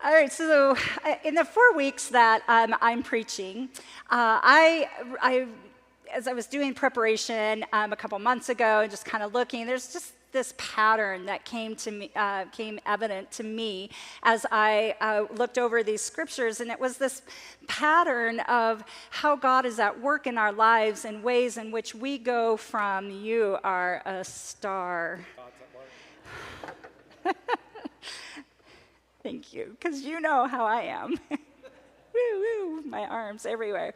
All right, so in the 4 weeks that I'm preaching, as I was doing preparation a couple months ago and just kind of looking, there's just this pattern that came evident to me as I looked over these scriptures, and it was this pattern of how God is at work in our lives in ways in which we go from "you are a star." Thank you, because you know how I am. Woo, woo, my arms everywhere.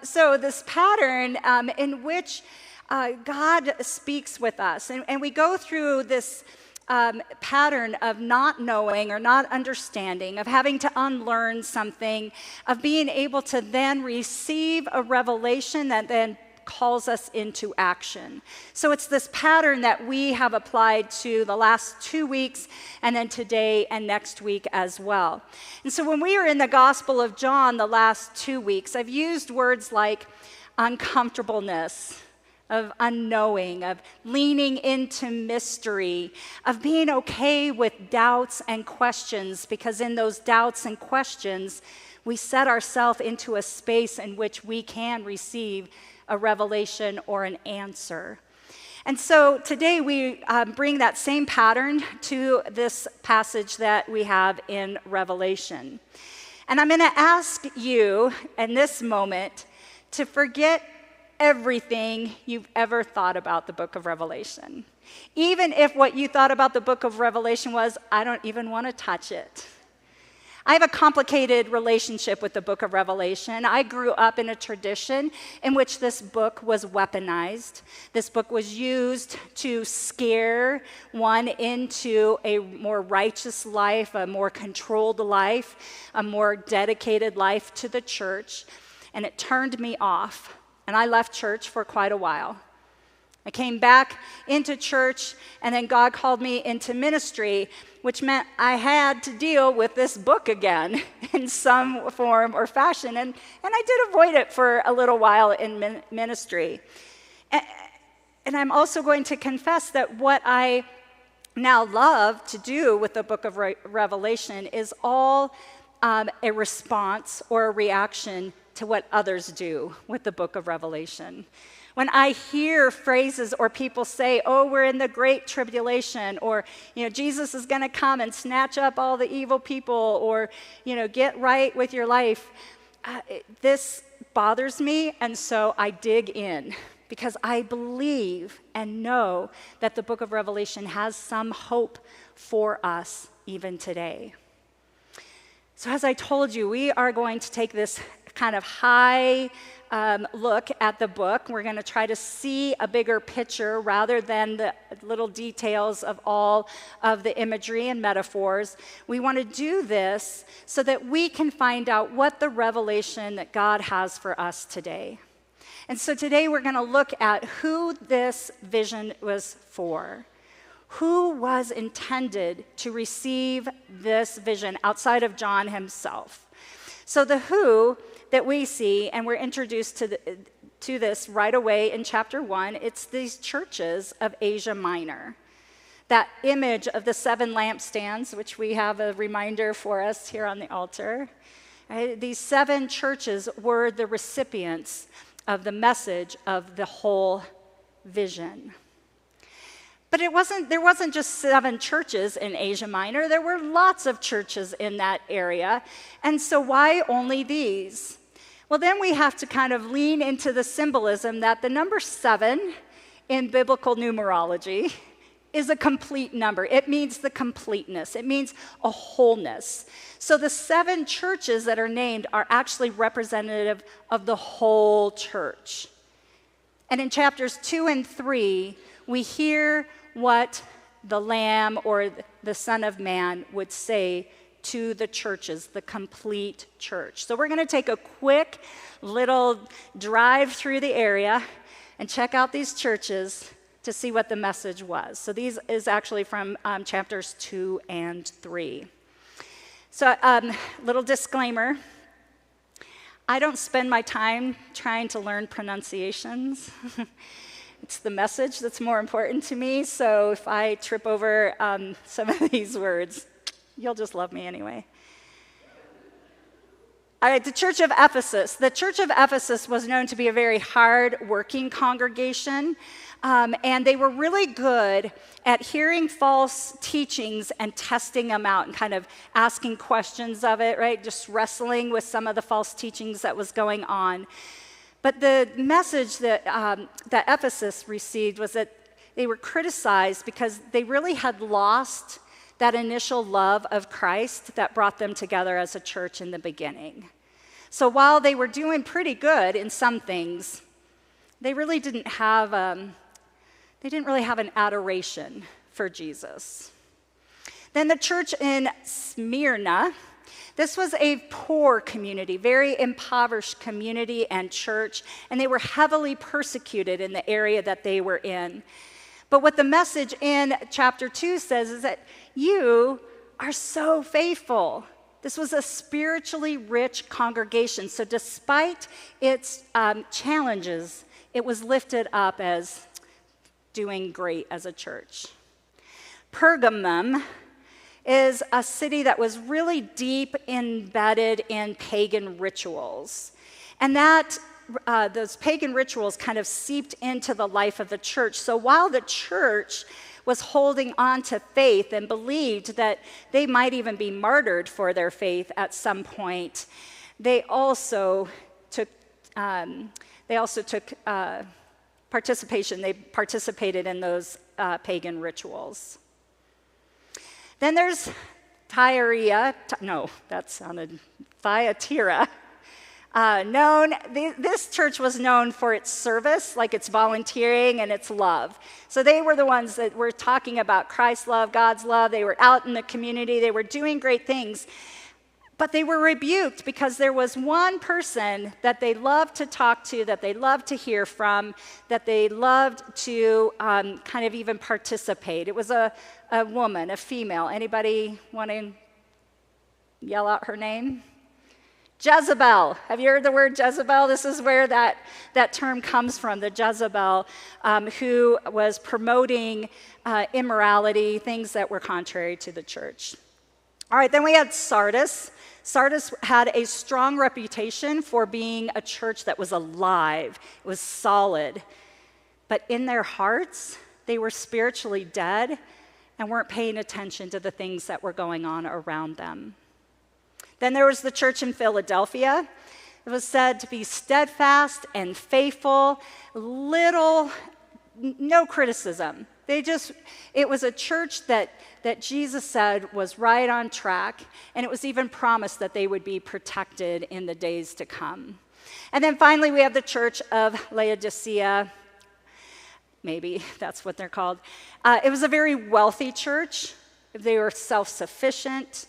So this pattern in which God speaks with us, and we go through this pattern of not knowing or not understanding, of having to unlearn something, of being able to then receive a revelation that then calls us into action. So it's this pattern that we have applied to the last 2 weeks, and then today and next week as well. And so when we were in the Gospel of John the last 2 weeks, I've used words like uncomfortableness, of unknowing, of leaning into mystery, of being okay with doubts and questions, because in those doubts and questions, we set ourselves into a space in which we can receive a revelation or an answer. And so today we bring that same pattern to this passage that we have in Revelation. And I'm going to ask you in this moment to forget everything you've ever thought about the book of Revelation. Even if what you thought about the book of Revelation was, I don't even want to touch it. I have a complicated relationship with the book of Revelation. I grew up in a tradition in which this book was weaponized. This book was used to scare one into a more righteous life, a more controlled life, a more dedicated life to the church. And it turned me off. And I left church for quite a while. I came back into church, and then God called me into ministry, which meant I had to deal with this book again in some form or fashion. And I did avoid it for a little while in ministry. And I'm also going to confess that what I now love to do with the book of Revelation is all a response or a reaction to what others do with the book of Revelation. When I hear phrases or people say, oh, we're in the great tribulation, or, Jesus is going to come and snatch up all the evil people, or, get right with your life, this bothers me, and so I dig in, because I believe and know that the book of Revelation has some hope for us even today. So as I told you, we are going to take this kind of high look at the book. We're going to try to see a bigger picture rather than the little details of all of the imagery and metaphors. We want to do this so that we can find out what the revelation that God has for us today. And so today we're going to look at who this vision was for. Who was intended to receive this vision outside of John himself? So the who that we see, and we're introduced to this right away in chapter 1, it's these churches of Asia Minor. That image of the 7 lampstands, which we have a reminder for us here on the altar. Right? These 7 churches were the recipients of the message of the whole vision. But there wasn't just 7 churches in Asia Minor. There were lots of churches in that area. And so why only these? Well, then we have to kind of lean into the symbolism that the number 7 in biblical numerology is a complete number. It means the completeness. It means a wholeness. So the 7 churches that are named are actually representative of the whole church. And in chapters 2 and 3, we hear what the Lamb or the Son of Man would say to the churches, the complete church. So we're going to take a quick little drive through the area and check out these churches to see what the message was. So these is actually from chapters 2 and 3. So little disclaimer, I don't spend my time trying to learn pronunciations. It's the message that's more important to me, so if I trip over some of these words, You'll just love me anyway. All right, the Church of Ephesus. The Church of Ephesus was known to be a very hard-working congregation, and they were really good at hearing false teachings and testing them out and kind of asking questions of it, right? Just wrestling with some of the false teachings that was going on. But the message that Ephesus received was that they were criticized because they really had lost that initial love of Christ that brought them together as a church in the beginning. So while they were doing pretty good in some things, they really didn't really have an adoration for Jesus. Then the church in Smyrna, this was a poor community, very impoverished community and church, and they were heavily persecuted in the area that they were in. But what the message in chapter 2 says is that you are so faithful. This was a spiritually rich congregation. So despite its challenges, it was lifted up as doing great as a church. Pergamum is a city that was really deep embedded in pagan rituals. And those pagan rituals kind of seeped into the life of the church. So while the church was holding on to faith and believed that they might even be martyred for their faith at some point, they also took participation. They participated in those pagan rituals. Then there's Thyatira. This church was known for its service, like its volunteering and its love. So they were the ones that were talking about Christ's love, God's love. They were out in the community. They were doing great things. But they were rebuked because there was one person that they loved to talk to, that they loved to hear from, that they loved to kind of even participate. It was a woman, a female. Anybody want to yell out her name? Jezebel. Have you heard the word Jezebel? This is where that term comes from, the Jezebel, who was promoting immorality, things that were contrary to the church. All right, then we had Sardis. Sardis had a strong reputation for being a church that was alive. It was solid. But in their hearts, they were spiritually dead and weren't paying attention to the things that were going on around them. Then there was the church in Philadelphia. It was said to be steadfast and faithful, no criticism. It was a church that Jesus said was right on track, and it was even promised that they would be protected in the days to come. And then finally, we have the church of Laodicea. Maybe that's what they're called. It was a very wealthy church. They were self-sufficient.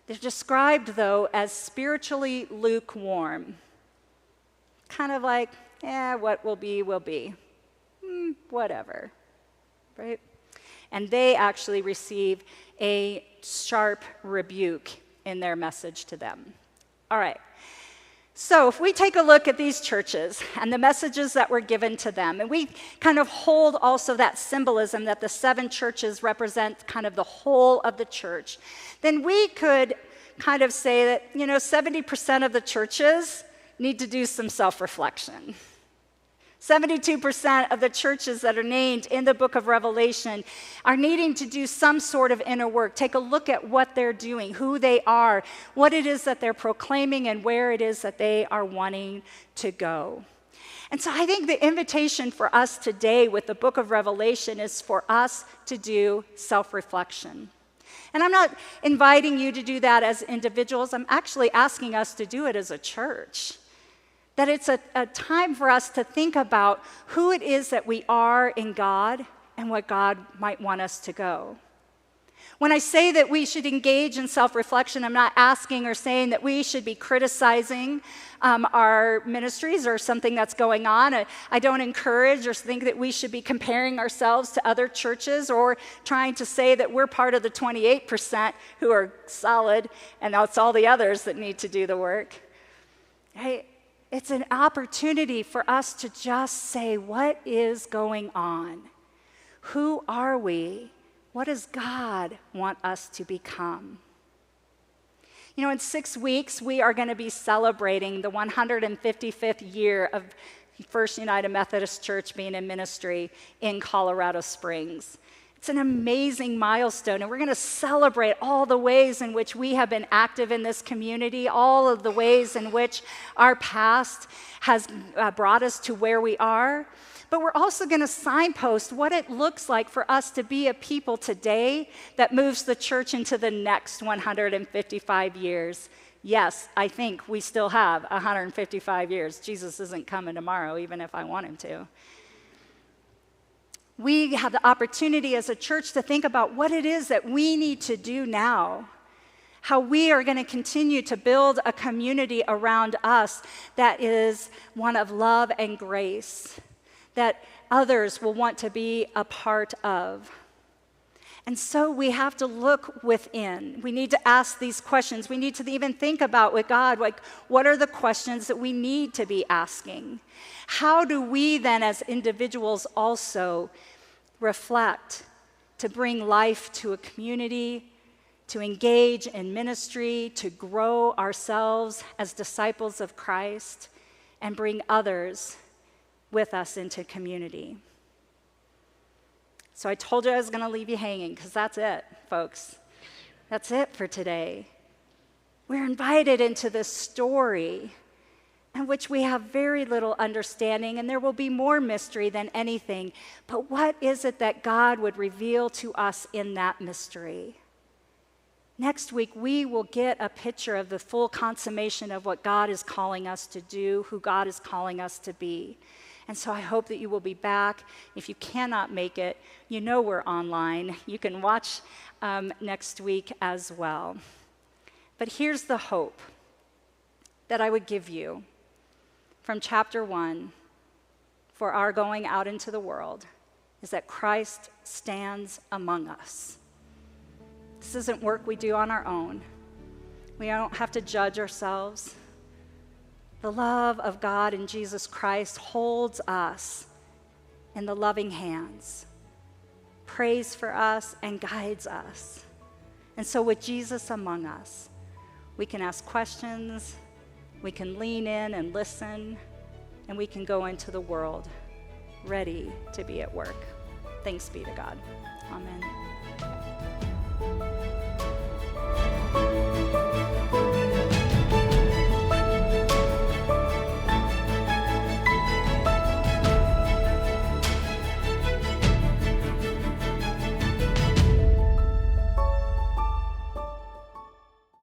They're described, though, as spiritually lukewarm. Kind of like, what will be, will be. Whatever, right? And they actually receive a sharp rebuke in their message to them. All right. So if we take a look at these churches and the messages that were given to them, and we kind of hold also that symbolism that the 7 churches represent kind of the whole of the church, then we could kind of say that, 70% of the churches need to do some self-reflection. 72% of the churches that are named in the book of Revelation are needing to do some sort of inner work. Take a look at what they're doing, who they are, what it is that they're proclaiming, and where it is that they are wanting to go. And so I think the invitation for us today with the book of Revelation is for us to do self-reflection. And I'm not inviting you to do that as individuals. I'm actually asking us to do it as a church. That it's a time for us to think about who it is that we are in God and what God might want us to go. When I say that we should engage in self-reflection, I'm not asking or saying that we should be criticizing our ministries or something that's going on. I don't encourage or think that we should be comparing ourselves to other churches or trying to say that we're part of the 28% who are solid and it's all the others that need to do the work. Right? It's an opportunity for us to just say, what is going on? Who are we? What does God want us to become? You know, in 6 weeks, we are going to be celebrating the 155th year of First United Methodist Church being in ministry in Colorado Springs. It's an amazing milestone, and we're going to celebrate all the ways in which we have been active in this community, all of the ways in which our past has brought us to where we are. But we're also going to signpost what it looks like for us to be a people today that moves the church into the next 155 years. Yes, I think we still have 155 years. Jesus isn't coming tomorrow, even if I want him to. We have the opportunity as a church to think about what it is that we need to do now, how we are going to continue to build a community around us that is one of love and grace, that others will want to be a part of. And so we have to look within. We need to ask these questions. We need to even think about with God, like, what are the questions that we need to be asking? How do we then as individuals also reflect to bring life to a community, to engage in ministry, to grow ourselves as disciples of Christ, and bring others with us into community? So I told you I was going to leave you hanging, because that's it, folks. That's it for today. We're invited into this story in which we have very little understanding, and there will be more mystery than anything. But what is it that God would reveal to us in that mystery? Next week, we will get a picture of the full consummation of what God is calling us to do, who God is calling us to be. And so I hope that you will be back. If you cannot make it, you know we're online. You can watch next week as well. But here's the hope that I would give you from chapter 1 for our going out into the world, is that Christ stands among us. This isn't work we do on our own. We don't have to judge ourselves. The love of God in Jesus Christ holds us in the loving hands, prays for us, and guides us. And so with Jesus among us, we can ask questions, we can lean in and listen, and we can go into the world ready to be at work. Thanks be to God. Amen.